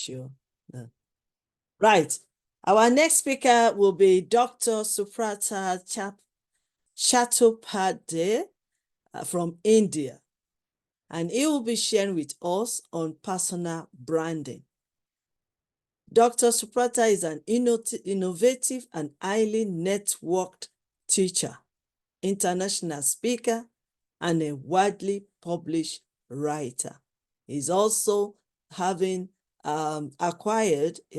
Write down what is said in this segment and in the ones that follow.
Sure. No. Right. Our next speaker will be Dr. Subrata Chattopadhyay from India, and he will be sharing with us on personal branding. Dr. Subrata is an innovative and highly networked teacher, international speaker, and a widely published writer. He's also having he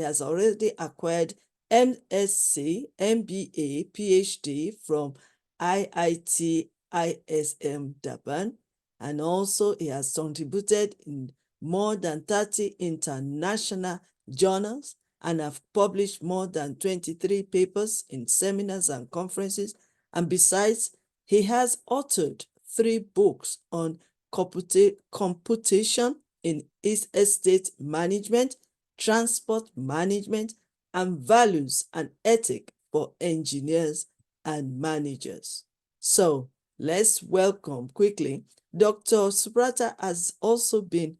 has already acquired MSc, MBA, PhD from IIT ISM Durban, and also he has contributed in more than 30 international journals and have published more than 23 papers in seminars and conferences. And besides, he has authored 3 books on computation in estate management, transport management, and values and ethics for engineers and managers. So let's welcome quickly. Dr. Subrata has also been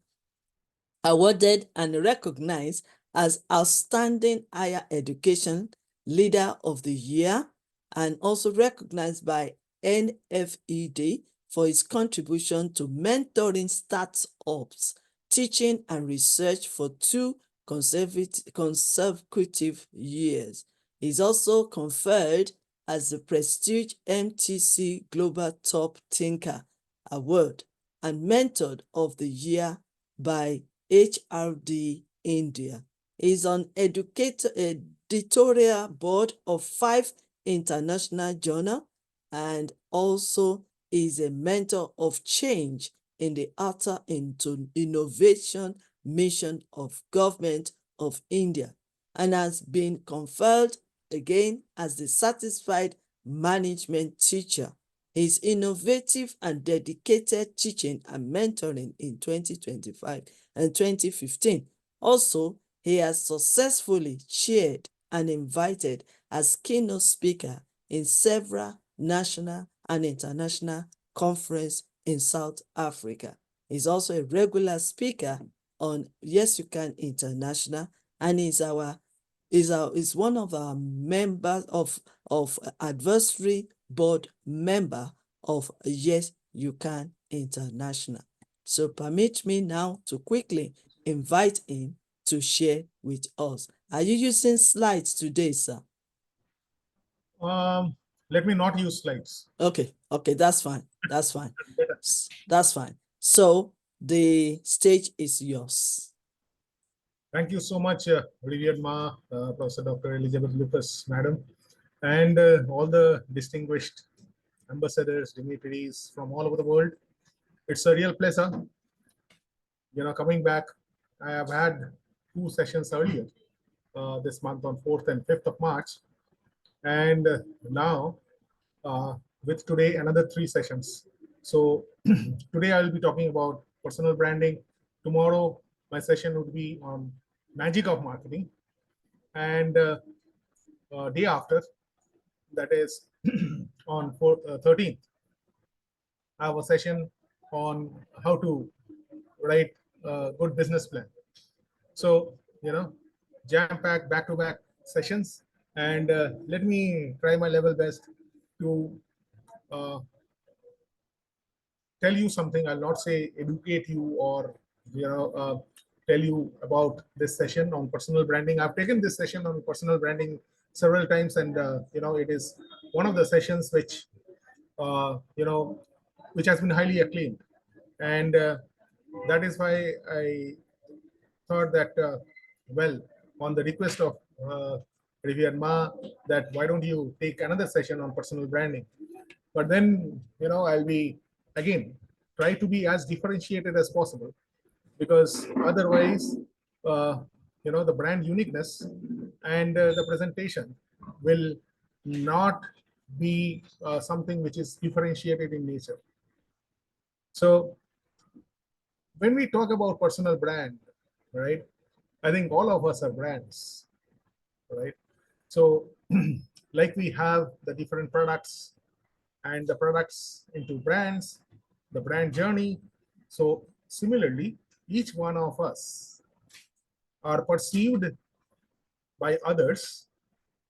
awarded and recognized as Outstanding Higher Education Leader of the Year, and also recognized by NFED for his contribution to mentoring startups, teaching and research for 2 consecutive years. He's also conferred as the prestige MTC Global Top Thinker Award and Mentor of the Year by HRD India. He's on editorial board of 5 international journals and also is a mentor of change in the Outer into Innovation Mission of Government of India, and has been conferred again as the Certified Management Teacher. His innovative and dedicated teaching and mentoring in 2025 and 2015. Also, he has successfully chaired and invited as keynote speaker in several national and international conferences in South Africa. He's also a regular speaker on Yes You Can International, and is one of our members of advisory board member of Yes You Can International. So permit me now to quickly invite him to share with us. Are you using slides today, sir? Let me not use slides. Okay, that's fine. That's fine. That's fine. So the stage is yours. Thank you so much, Revered Ma, Professor Dr. Elizabeth Lucas, Madam, and all the distinguished ambassadors, dignitaries from all over the world. It's a real pleasure. Coming back, I have had 2 sessions earlier this month on 4th and 5th of March, and now with today another 3 sessions. So today I will be talking about personal branding. Tomorrow my session would be on magic of marketing, and day after, that is on 13th, I have a session on how to write a good business plan. So jam-packed back-to-back sessions, and let me try my level best to tell you something. I'll not say educate you or tell you about this session on personal branding. I've taken this session on personal branding several times, and it is one of the sessions which which has been highly acclaimed, and that is why I thought that well, on the request of Revered Ma, that why don't you take another session on personal branding. But then I'll be again try to be as differentiated as possible, because otherwise the brand uniqueness and the presentation will not be something which is differentiated in nature. So when we talk about personal brand, right, I think all of us are brands, right? So like we have the different products and the products into brands, the brand journey. So similarly, each one of us are perceived by others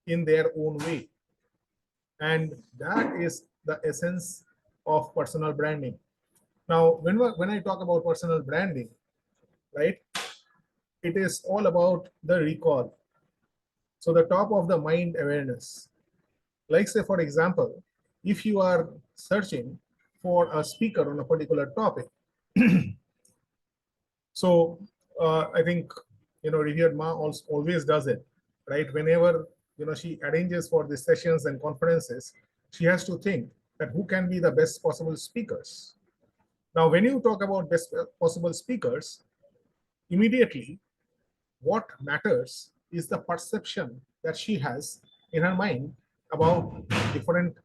in their own way. And that is the essence of personal branding. Now, when I talk about personal branding, right, it is all about the recall. So the top of the mind awareness. Like say, for example, if you are searching for a speaker on a particular topic, so I think Revered Ma always does it, right? Whenever she arranges for the sessions and conferences, she has to think that who can be the best possible speakers. Now, when you talk about best possible speakers, immediately what matters is the perception that she has in her mind about different,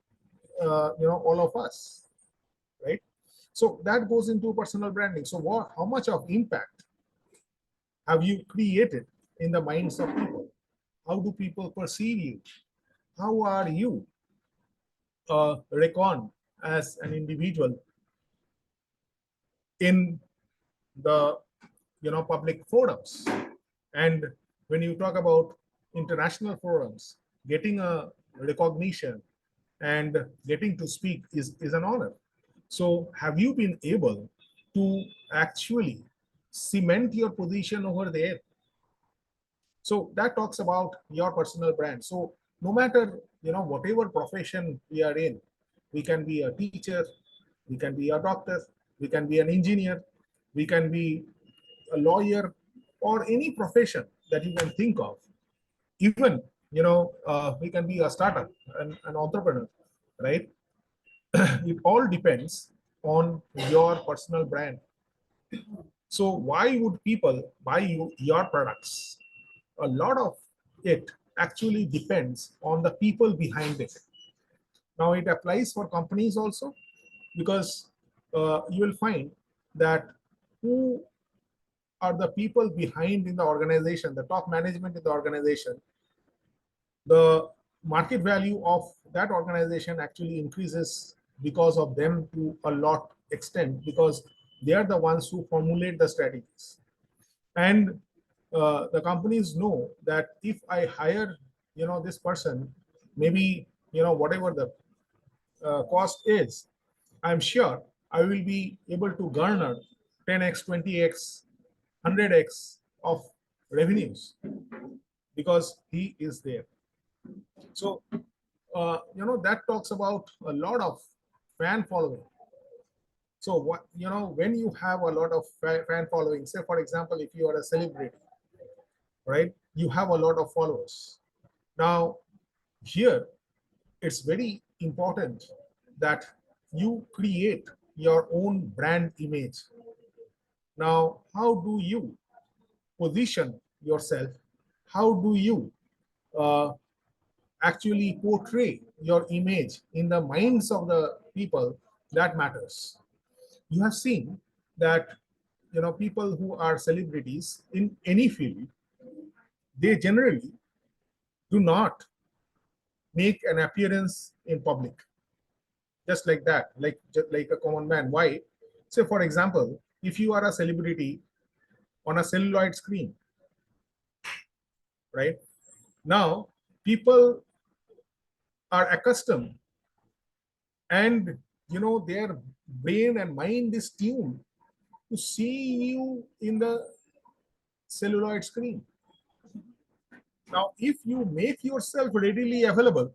all of us, right? So that goes into personal branding. So how much of impact have you created in the minds of people? How do people perceive you? How are you reckoned as an individual in the public forums? And when you talk about international forums, getting a recognition and getting to speak is an honor. So have you been able to actually cement your position over there? So that talks about your personal brand. So no matter whatever profession we are in, we can be a teacher, we can be a doctor, we can be an engineer, we can be a lawyer, or any profession that you can think of. Even we can be a startup, an entrepreneur, right? It all depends on your personal brand. So why would people buy your products? A lot of it actually depends on the people behind it. Now it applies for companies also, because you will find that who are the people behind in the organization, the top management in the organization, the market value of that organization actually increases because of them to a lot extent, because they are the ones who formulate the strategies. And the companies know that if I hire this person, maybe whatever the cost is, I'm sure I will be able to garner 10x, 20x, 100x of revenues because he is there. So that talks about a lot of fan following. So what when you have a lot of fan following, say for example, if you are a celebrity, right, you have a lot of followers. Now here it's very important that you create your own brand image. Now how do you position yourself? How do you uh, actually portray your image in the minds of the people? That matters. You have seen that people who are celebrities in any field, they generally do not make an appearance in public just like that, like a common man. Why? Say for example, if you are a celebrity on a celluloid screen, right, now people are accustomed, and their brain and mind is tuned to see you in the celluloid screen. Now if you make yourself readily available,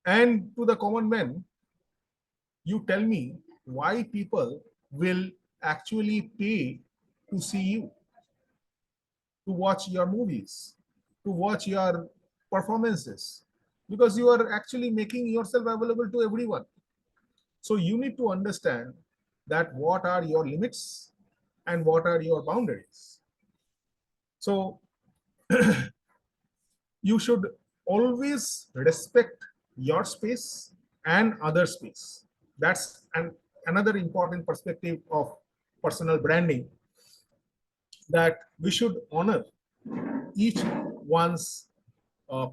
and to the common man, you tell me why people will actually pay to see you, to watch your movies, to watch your performances, because you are actually making yourself available to everyone. So you need to understand that what are your limits and what are your boundaries. So you should always respect your space and other space. That's another important perspective of personal branding, that we should honor each one's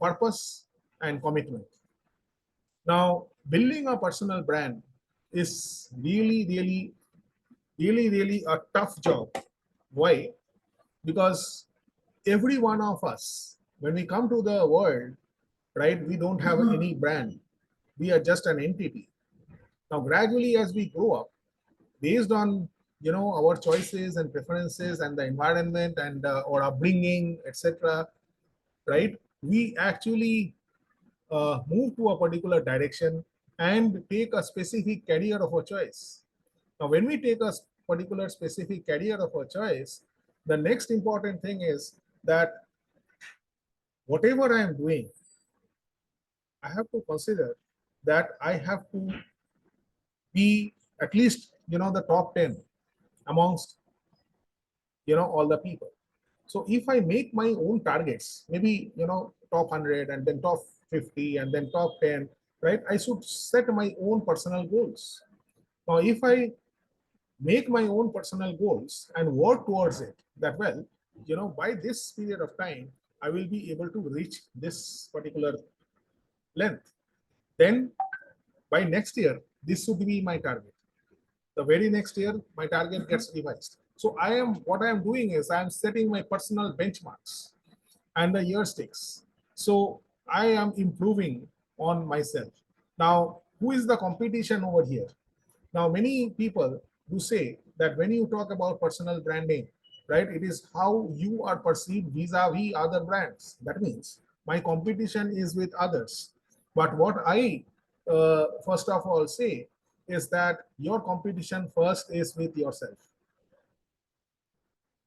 purpose and commitment. Now, building a personal brand is really, really, really, really a tough job. Why? because every one of us, when we come to the world, right, we don't have any brand. We are just an entity. Now, gradually, as we grow up, based on our choices and preferences and the environment and our upbringing, etc., right, we actually move to a particular direction and take a specific career of our choice. Now, when we take a particular specific career of our choice, the next important thing is that whatever I am doing, I have to consider that I have to be at least the top 10 amongst all the people. So if I make my own targets, maybe top 100 and then top 50 and then top 10, right, I should set my own personal goals. Now if I make my own personal goals and work towards it, that well, by this period of time I will be able to reach this particular length, then by next year this should be my target. The very next year my target gets revised. So what I am doing is I am setting my personal benchmarks and the year sticks. So I am improving on myself. Now, who is the competition over here? Now, many people do say that when you talk about personal branding, right, it is how you are perceived vis-a-vis other brands. That means my competition is with others. But what I first of all say is that your competition first is with yourself,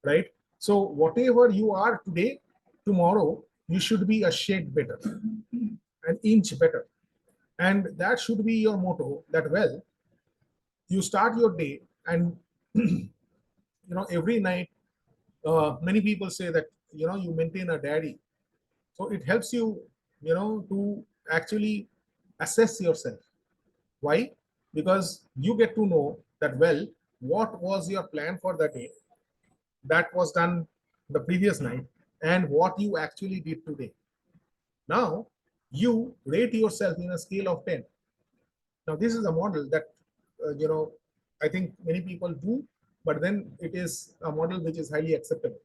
right? So whatever you are today, tomorrow you should be a shade better, an inch better, and that should be your motto. That well, you start your day and every night, many people say that you maintain a diary, so it helps you to actually assess yourself. Why? Because you get to know that well, what was your plan for the day that was done the previous night and what you actually did today. Now you rate yourself in a scale of 10. Now this is a model that I think many people do, but then it is a model which is highly acceptable.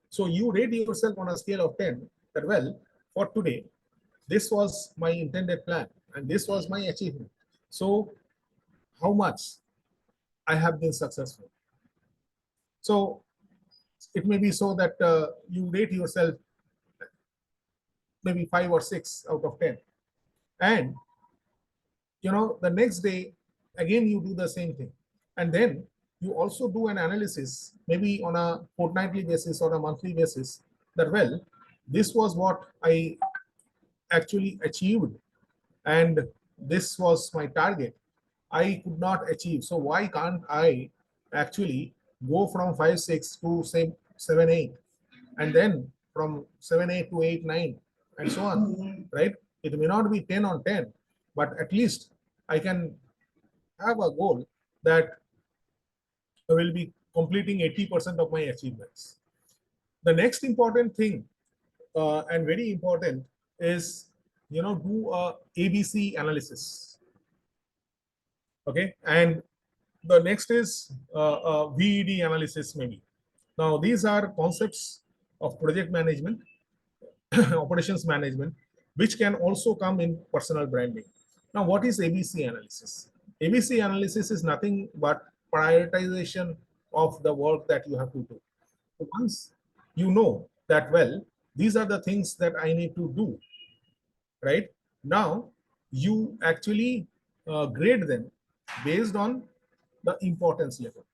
So you rate yourself on a scale of 10 that well, for today this was my intended plan and this was my achievement. So how much I have been successful. So it may be so that you rate yourself maybe 5 or 6 out of 10, and the next day again you do the same thing, and then you also do an analysis maybe on a fortnightly basis or a monthly basis that well, this was what I actually achieved and this was my target, I could not achieve. So why can't I actually go from 5 6 to say 7 8, and then from 7 8 to 8 9 and so on, right? It may not be 10 on 10, but at least I can have a goal that I will be completing 80% of my achievements. The next important thing, and very important, is do a ABC analysis. Okay, and the next is VED analysis maybe. Now these are concepts of project management, operations management, which can also come in personal branding. Now, what is ABC analysis? ABC analysis is nothing but prioritization of the work that you have to do. So once you know that, well, these are the things that I need to do, right? Now, you actually grade them based on the importance level.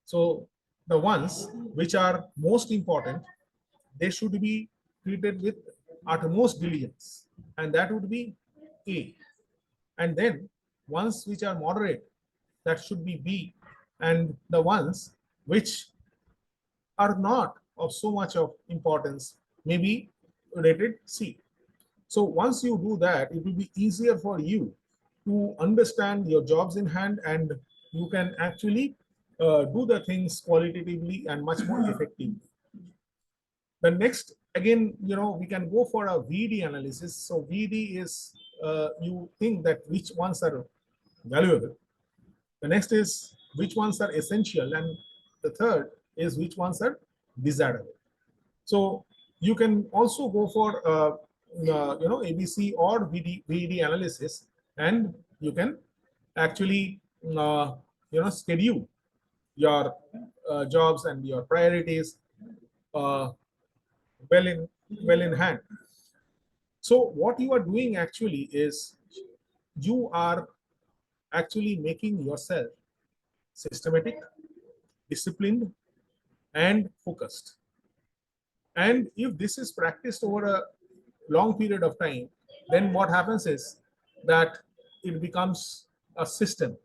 So, the ones which are most important, they should be treated with utmost diligence, and that would be A. And then ones which are moderate, that should be B, and the ones which are not of so much of importance may be rated C. So once you do that, it will be easier for you to understand your jobs in hand, and you can actually do the things qualitatively and much more effectively. The next, again, we can go for a VD analysis. So VD is you think that which ones are valuable. The next is which ones are essential, and the third is which ones are desirable. So you can also go for ABC or VD analysis, and you can actually schedule your jobs and your priorities uh, well in well in hand. So what you are doing actually is you are actually making yourself systematic, disciplined, and focused. And if this is practiced over a long period of time, then what happens is that it becomes a system.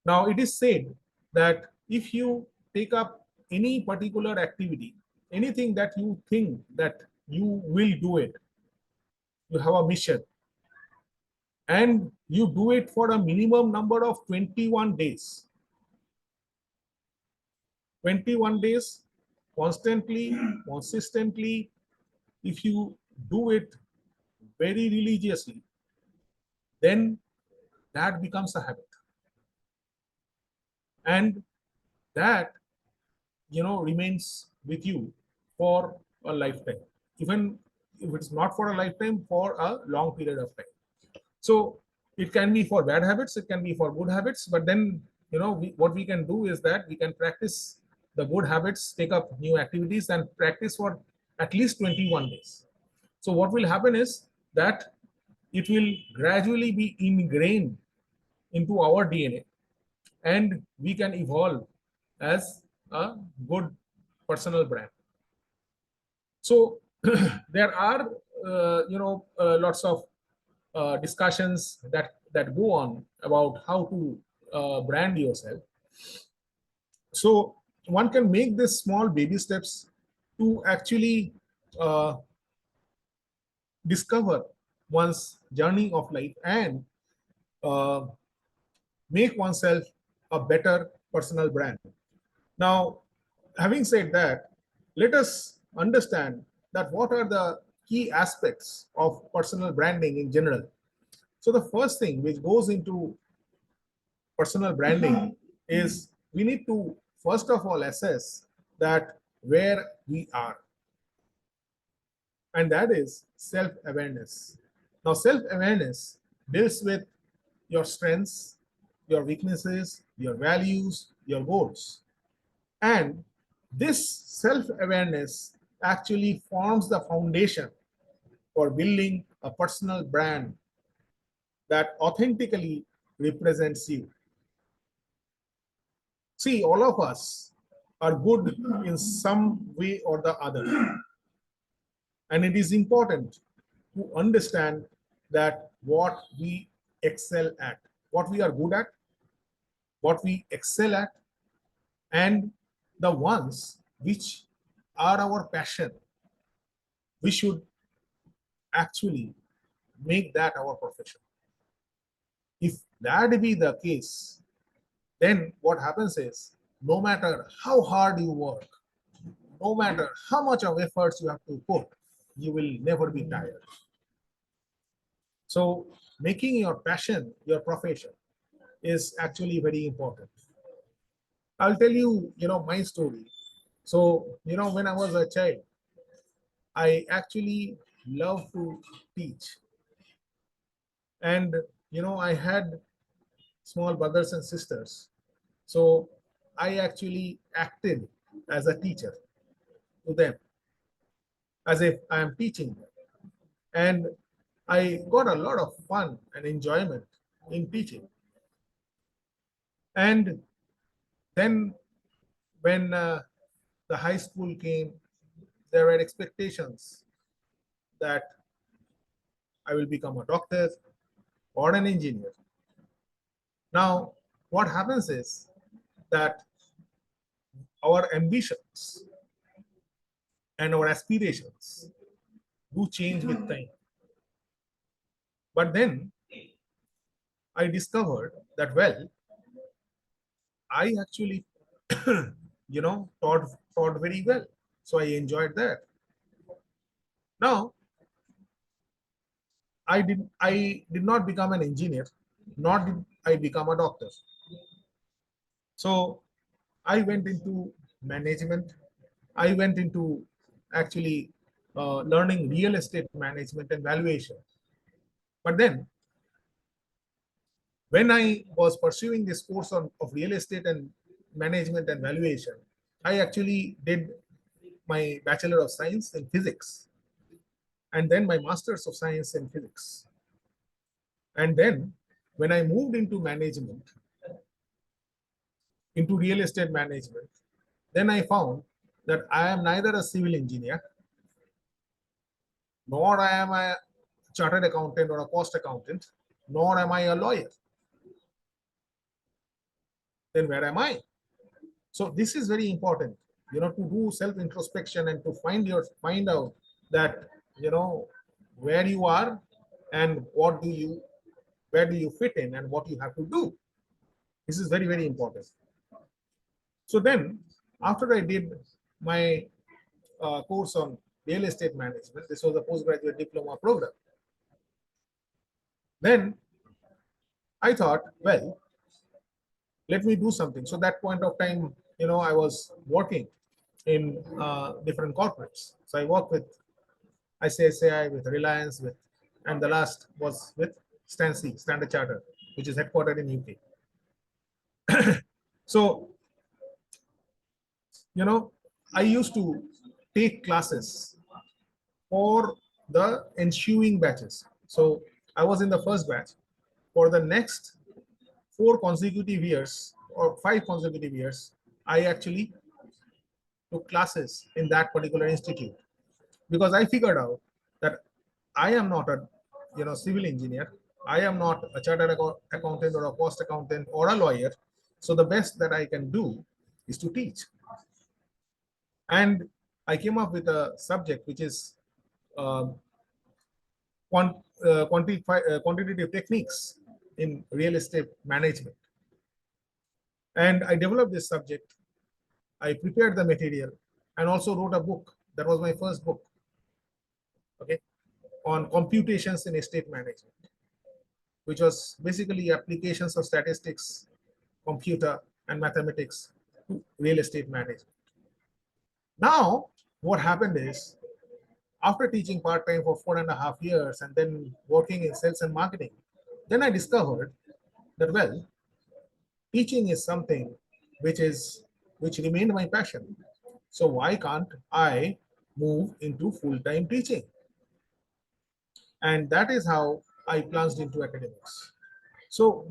Now, it is said that if you take up any particular activity, anything that you think that you will do it, you have a mission, and you do it for a minimum number of 21 days. 21 days, constantly, consistently, if you do it very religiously, then that becomes a habit. And that remains with you for a lifetime, even if it's not for a lifetime, for a long period of time. So it can be for bad habits, it can be for good habits, but then what we can do is that we can practice the good habits, take up new activities and practice for at least 21 days. So what will happen is that it will gradually be ingrained into our DNA, and we can evolve as a good personal brand. So there are lots of discussions that go on about how to brand yourself. So one can make this small baby steps to actually uh, discover one's journey of life and uh, make oneself a better personal brand. Now, having said that, let us understand that what are the key aspects of personal branding in general. So the first thing which goes into personal branding is we need to first of all assess that where we are, and that is self-awareness. Now, self-awareness deals with your strengths, your weaknesses, your values, your goals. And this self awareness actually forms the foundation for building a personal brand that authentically represents you. See, all of us are good in some way or the other. And it is important to understand that what we excel at, what we are good at, what we excel at, and the ones which are our passion, we should actually make that our profession. If that be the case, then what happens is no matter how hard you work, no matter how much of efforts you have to put, you will never be tired. So making your passion your profession is actually very important. I'll tell you, my story. So, when I was a child, I actually loved to teach. And, I had small brothers and sisters. So I actually acted as a teacher to them, as if I am teaching them. And I got a lot of fun and enjoyment in teaching. And then when the high school came, there were expectations that I will become a doctor or an engineer. Now, what happens is that our ambitions and our aspirations do change with time. But then I discovered that, well, I actually, taught very well. So I enjoyed that. Now, I did not become an engineer, nor did I become a doctor. So I went into management, I went into actually learning real estate management and valuation. But then, when I was pursuing this course of real estate and management and valuation, I actually did my Bachelor of Science in Physics and then my Master's of Science in Physics. And then, when I moved into management, into real estate management, then I found that I am neither a civil engineer nor I am a chartered accountant or a cost accountant, nor am I a lawyer. Then where am I? So this is very important, to do self introspection and to find out that where you are and where do you fit in and what you have to do. This is very, very important. So then, after I did my course on real estate management, this was a postgraduate diploma program. Then I thought, well, let me do something. So that point of time, I was working in different corporates. So I worked with ICICI, with Reliance, and the last was with Standard Chartered, which is headquartered in UK. So, I used to take classes for the ensuing batches. So I was in the first batch. For the next 4 consecutive years or 5 consecutive years, I actually took classes in that particular institute because I figured out that I am not a civil engineer. I am not a chartered accountant or a cost accountant or a lawyer. So the best that I can do is to teach. And I came up with a subject which is uh, quantitative techniques in real estate management. And I developed this subject. I prepared the material and also wrote a book. That was my first book, okay, on computations in estate management, which was basically applications of statistics, computer, and mathematics to real estate management. Now, what happened is, after teaching part time for 4.5 years and then working in sales and marketing, then I discovered that, well, teaching is something which is which remained my passion. So why can't I move into full-time teaching? And that is how I plunged into academics. So,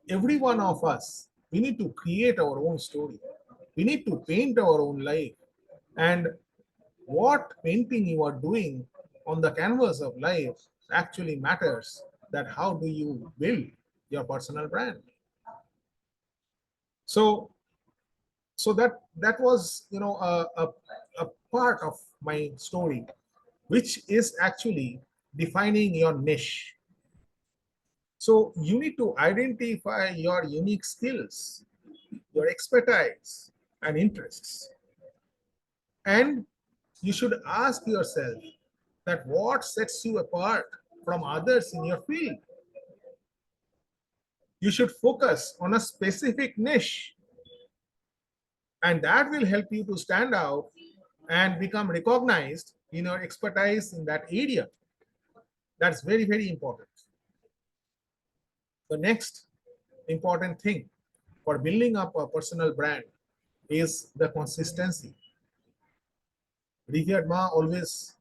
every one of us, we need to create our own story. We need to paint our own life. And what painting you are doing on the canvas of life actually matters, that how do you build your personal brand. So so that was a part of my story, which is actually defining your niche. So you need to identify your unique skills, your expertise and interests, and you should ask yourself that what sets you apart from others in your field. You should focus on a specific niche, and that will help you to stand out and become recognized in your expertise in that area. That's very, very important. The next important thing for building up a personal brand is the consistency. Revered Ma always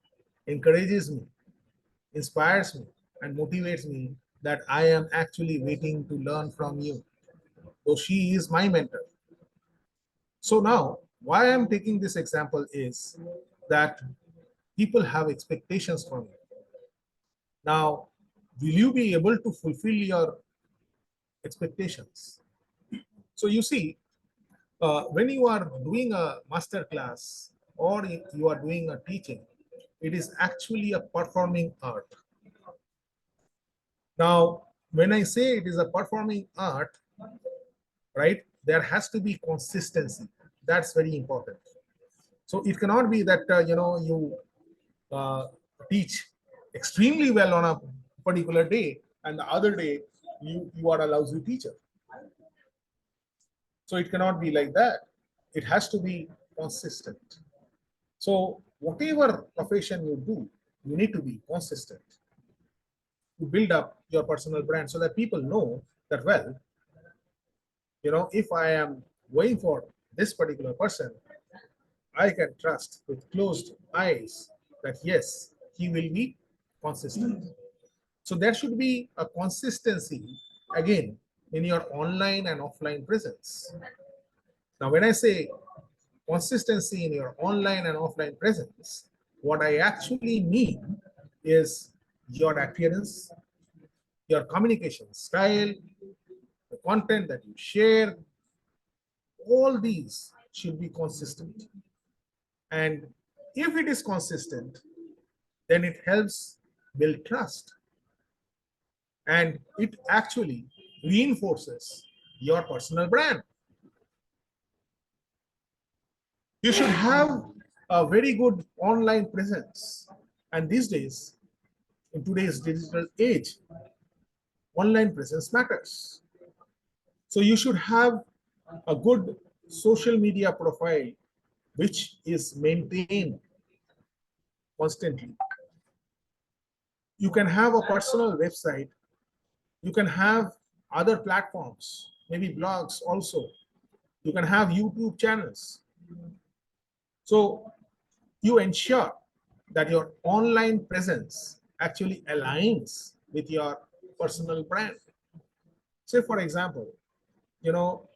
encourages me, inspires me, and motivates me that I am actually waiting to learn from you. So she is my mentor. So now, why I'm taking this example is that people have expectations from you. Now, will you be able to fulfill your expectations? So you see, when you are doing a master class or you are doing a teaching, it is actually a performing art. Now, when I say it is a performing art, right, there has to be consistency. That's very important. So it cannot be that you uh, teach extremely well on a particular day and the other day you are a lousy teacher. So it cannot be like that. It has to be consistent. So whatever profession you do, you need to be consistent to build up your personal brand so that people know that, well, if I am going for this particular person, I can trust with closed eyes that yes, he will be consistent. So there should be a consistency again in your online and offline presence. Now, when I say consistency in your online and offline presence, what I actually mean is your appearance, your communication style, the content that you share, all these should be consistent. And if it is consistent, then it helps build trust and it actually reinforces your personal brand. You should have a very good online presence. And these days, in today's digital age, online presence matters. So you should have a good social media profile which is maintained constantly. You can have a personal website, you can have other platforms, maybe blogs also. You can have YouTube channels. So you ensure that your online presence actually aligns with your personal brand. Say, for example,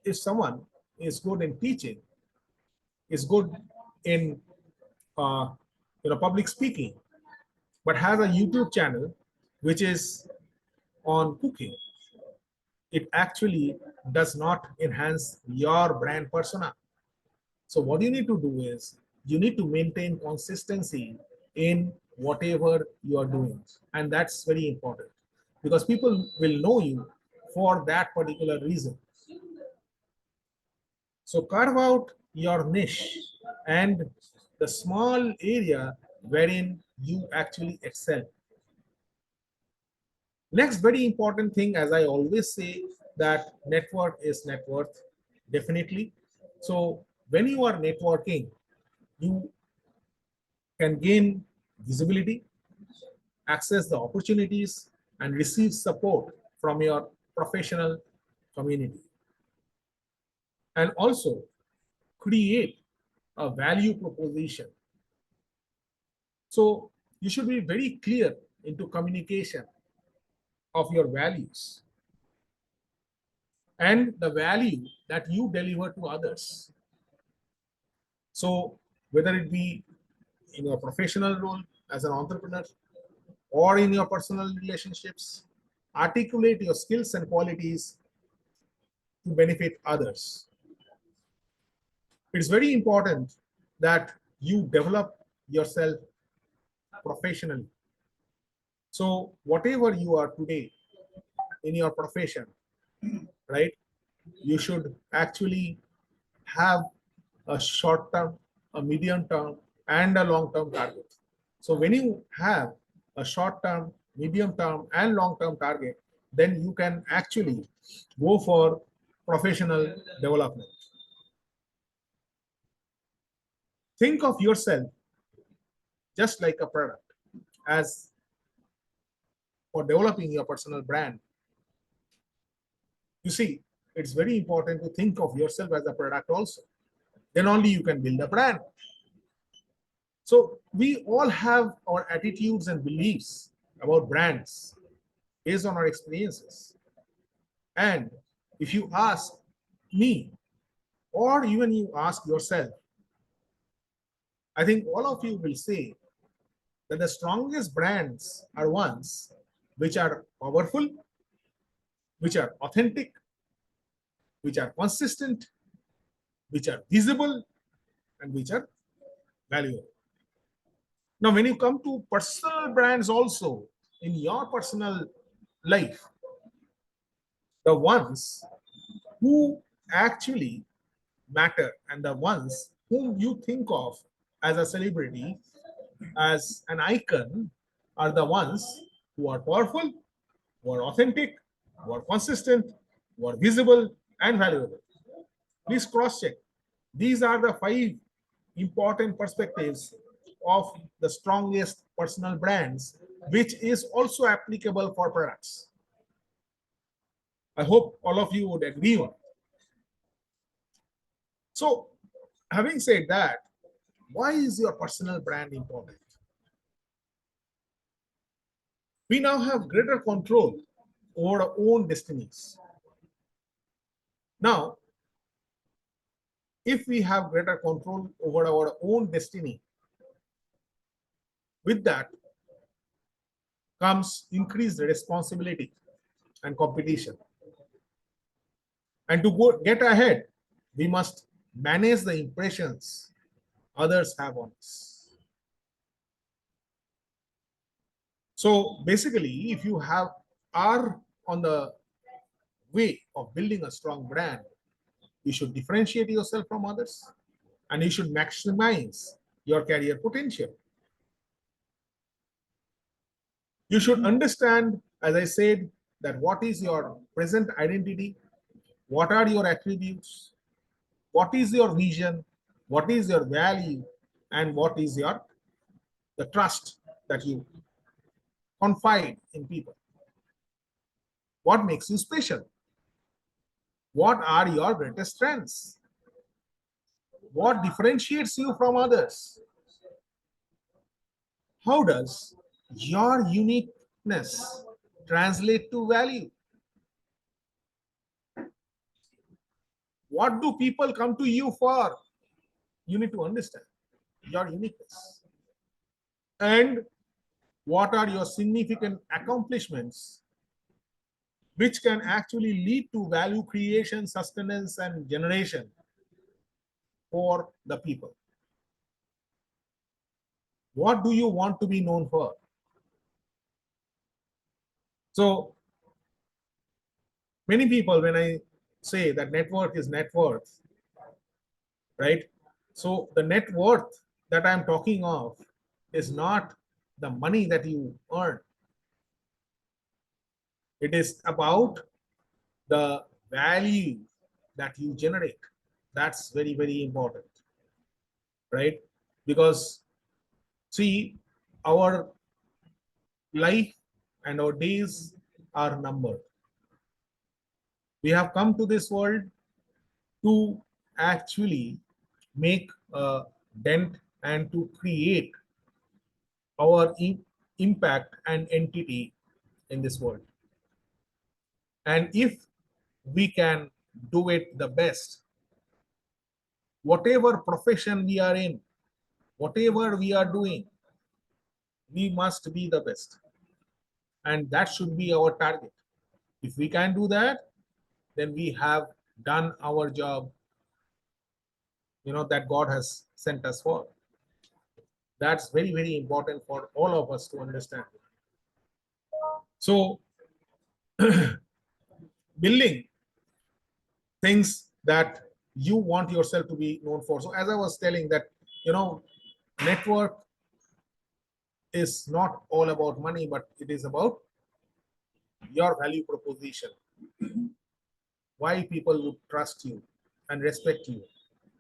if someone is good in teaching, is good in uh, public speaking, but has a YouTube channel which is on cooking, it actually does not enhance your brand persona. So what you need to do is you need to maintain consistency in whatever you are doing. And that's very important because people will know you for that particular reason. So carve out your niche and the small area wherein you actually excel. Next, very important thing, as I always say, that network is net worth, definitely. So when you are networking, you can gain visibility, access the opportunities, and receive support from your professional community. And also create a value proposition. So you should be very clear into communication of your values and the value that you deliver to others. So whether it be in your professional role as an entrepreneur or in your personal relationships, articulate your skills and qualities to benefit others. It's very important that you develop yourself professionally. So whatever you are today in your profession, right, you should actually have a short term, a medium term, and a long term target. So when you have a short term, medium term, and long term target, then you can actually go for professional development. Think of yourself just like a product. As for developing your personal brand, you see, it's very important to think of yourself as a product also. Then only you can build a brand. So we all have our attitudes and beliefs about brands based on our experiences. And if you ask me, or even you ask yourself, I think all of you will say that the strongest brands are ones which are powerful, which are authentic, which are consistent, which are visible, and which are valuable. Now, when you come to personal brands also in your personal life, the ones who actually matter and the ones whom you think of as a celebrity, as an icon, are the ones who are powerful, who are authentic, who are consistent, who are visible and valuable. Please cross check. These are the five important perspectives of the strongest personal brands, which is also applicable for products. I hope all of you would agree on it. So, having said that, why is your personal brand important? We now have greater control over our own destinies. Now, if we have greater control over our own destiny, with that comes increased responsibility and competition. And to get ahead, we must manage the impressions others have on us. So basically, if you are on the way of building a strong brand, you should differentiate yourself from others and you should maximize your career potential. You should understand, as I said, that what is your present identity, what are your attributes, what is your vision, what is your value, and what is your the trust that you confide in people. What makes you special? What are your greatest strengths? What differentiates you from others? How does your uniqueness translate to value? What do people come to you for? You need to understand your uniqueness. And what are your significant accomplishments which can actually lead to value creation, sustenance, and generation for the people? What do you want to be known for? So, many people, when I say that network is net worth, right? So, the net worth that I'm talking of is not the money that you earn, it is about the value that you generate. That's very, very important, right? Because, see, our life and our days are numbered. We have come to this world to actually make a dent and to create our impact and entity in this world. And if we can do it the best, whatever profession we are in, whatever we are doing, we must be the best. And that should be our target. If we can do that, then we have done our job, that God has sent us for. That's very, very important for all of us to understand. So, building things that you want yourself to be known for. So, as I was telling that, network is not all about money, but it is about your value proposition, why people would trust you and respect you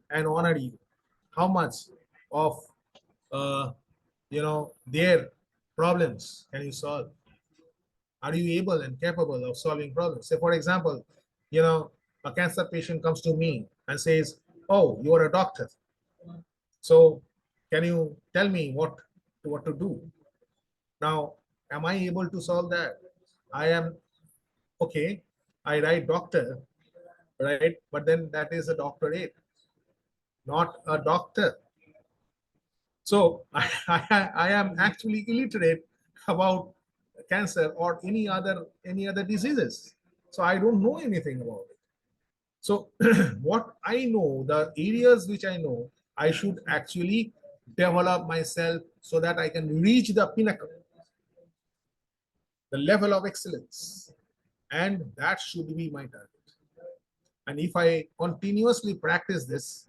and honor you, how much of their problems can you solve, are you able and capable of solving problems? Say, for example, a cancer patient comes to me and says, oh, you are a doctor, so can you tell me what to do? Now, am I able to solve that? I am. Okay, I write doctor, right? But then that is a doctorate, not a doctor. So I am actually illiterate about cancer or any other diseases. So I don't know anything about it. So what I know, the areas which I know, I should actually develop myself so that I can reach the pinnacle, the level of excellence, and that should be my target. And if I continuously practice this,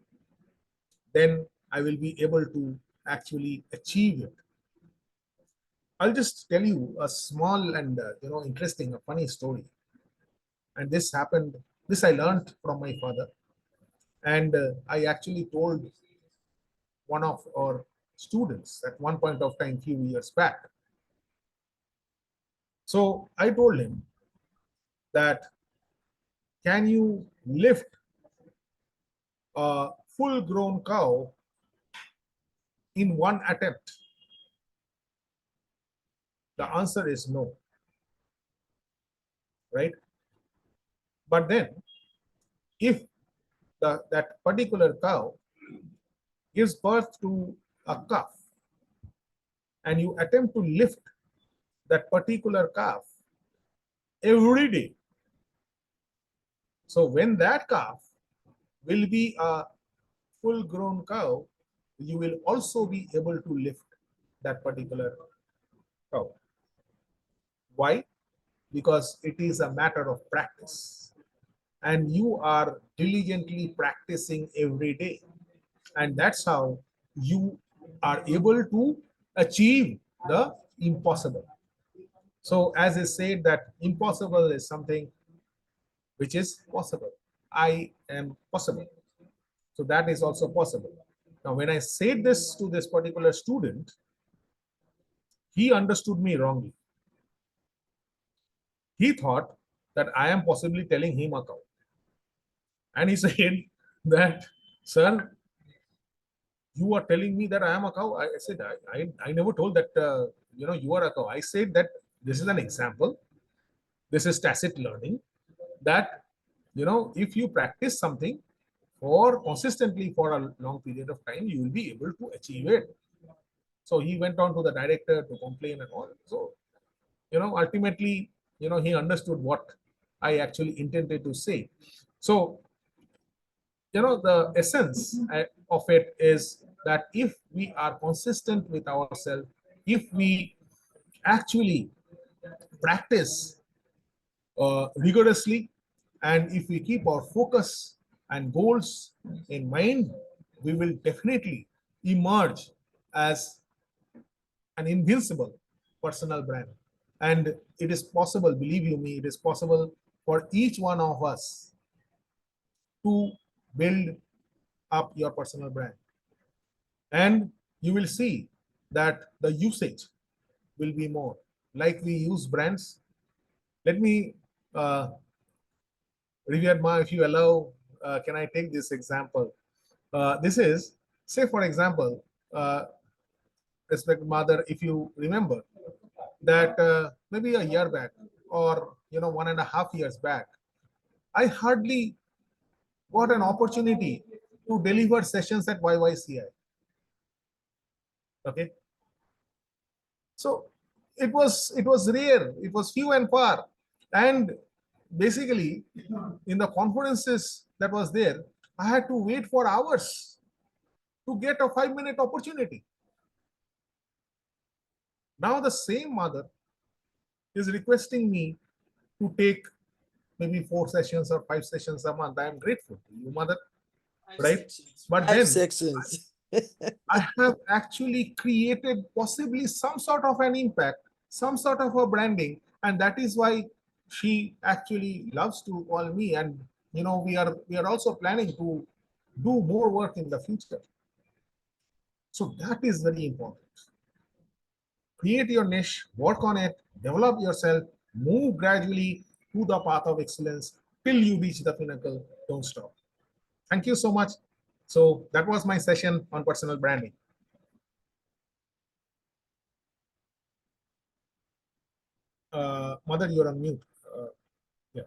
then I will be able to actually achieve it. I'll just tell you a small and interesting, a funny story. And this happened. This I learned from my father, and I actually told one of our students at one point of time, few years back. So I told him that, can you lift a full grown cow in one attempt? The answer is no, right? But then, if that particular cow gives birth to a calf and you attempt to lift that particular calf every day, so when that calf will be a full grown cow, you will also be able to lift that particular cow. Why? Because it is a matter of practice, and you are diligently practicing every day, and that's how you are able to achieve the impossible. So as I said, that impossible is something which is possible. I am possible, so that is also possible. Now when I said this to this particular student, he understood me wrongly. He thought that I am possibly telling him a cow, and he said that, sir, you are telling me that I am a cow. I said, I never told that, you are a cow. I said that this is an example. This is tacit learning, that, if you practice something for consistently for a long period of time, you will be able to achieve it. So he went on to the director to complain and all. So, ultimately, he understood what I actually intended to say. So, the essence of it is that if we are consistent with ourselves, if we actually practice rigorously, and if we keep our focus and goals in mind, we will definitely emerge as an invincible personal brand. And it is possible, believe you me, it is possible for each one of us to build up your personal brand. And you will see that the usage will be more. Like we use brands. Let me, Rivier Ma, if you allow, can I take this example? This is, say, for example, respected mother, if you remember that maybe a year back, or 1.5 years back, I hardly got an opportunity to deliver sessions at YYCI. Okay, so it was rare, it was few and far, and basically in the conferences that was there, I had to wait for hours to get a 5-minute opportunity. Now the same mother is requesting me to take maybe 4 sessions or 5 sessions a month. I am grateful to you, mother, right? But Five then sections. I have actually created possibly some sort of an impact, some sort of a branding, and that is why she actually loves to call me. And we are also planning to do more work in the future. So that is very important. Create your niche, work on it, develop yourself, move gradually to the path of excellence till you reach the pinnacle. Don't stop. Thank you so much. So that was my session on personal branding. Mother, you're on mute. Yeah.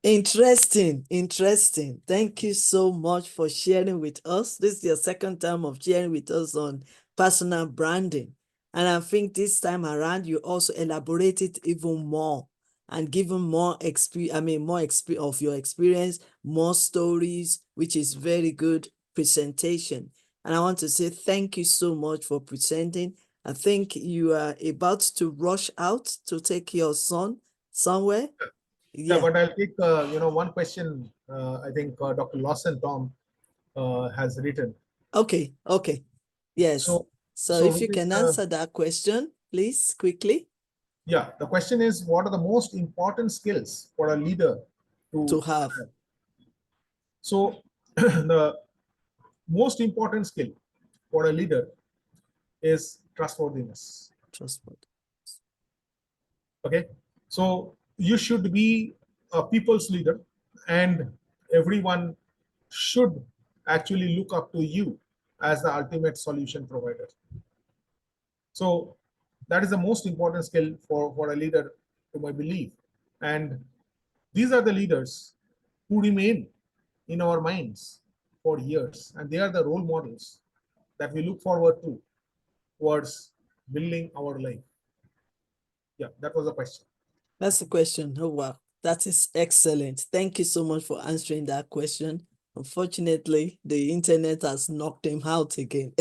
Interesting, interesting. Thank you so much for sharing with us. This is your second time of sharing with us on personal branding. And I think this time around, you also elaborated even more and given more experience, more experience of your experience, more stories, which is very good presentation. And I want to say thank you so much for presenting. I think you are about to rush out to take your son somewhere. Yeah, Yeah. but I'll take one question. I think Dr. Lawson Tom has written. Okay, okay. Yes. So, So so if which you is can answer that question, please, quickly, yeah, the question is, what are the most important skills for a leader to to have. have? So, the most important skill for a leader is trustworthiness. Trustworthy. Okay, so you should be a people's leader, and everyone should actually look up to you as the ultimate solution provider. So that is the most important skill for a leader, to my belief. And these are the leaders who remain in our minds for years, and they are the role models that we look forward to towards building our life. Yeah, that was the question. That's the question. Oh, wow. That is excellent. Thank you so much for answering that question. Unfortunately, the internet has knocked him out again.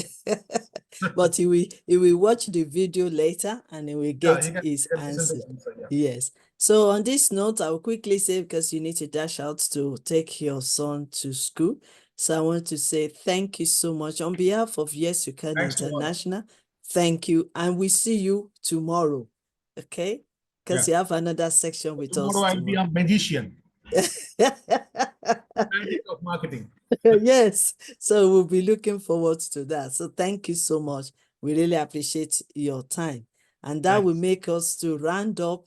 But he will watch the video later and he will Yeah, get you his can listen to answer. the answer. Yeah. Yes. So on this note, I will quickly say, because you need to dash out to take your son to school. So I want to say thank you so much on behalf of Yes You Can Thanks to all. International. Thank you. And we see you tomorrow. Okay? Yeah. Because you have another section with Tomorrow us I'll be tomorrow. a magician. Magic of marketing. Yes, so we'll be looking forward to that. So thank you so much. We really appreciate your time. And that will Thanks. make us to round up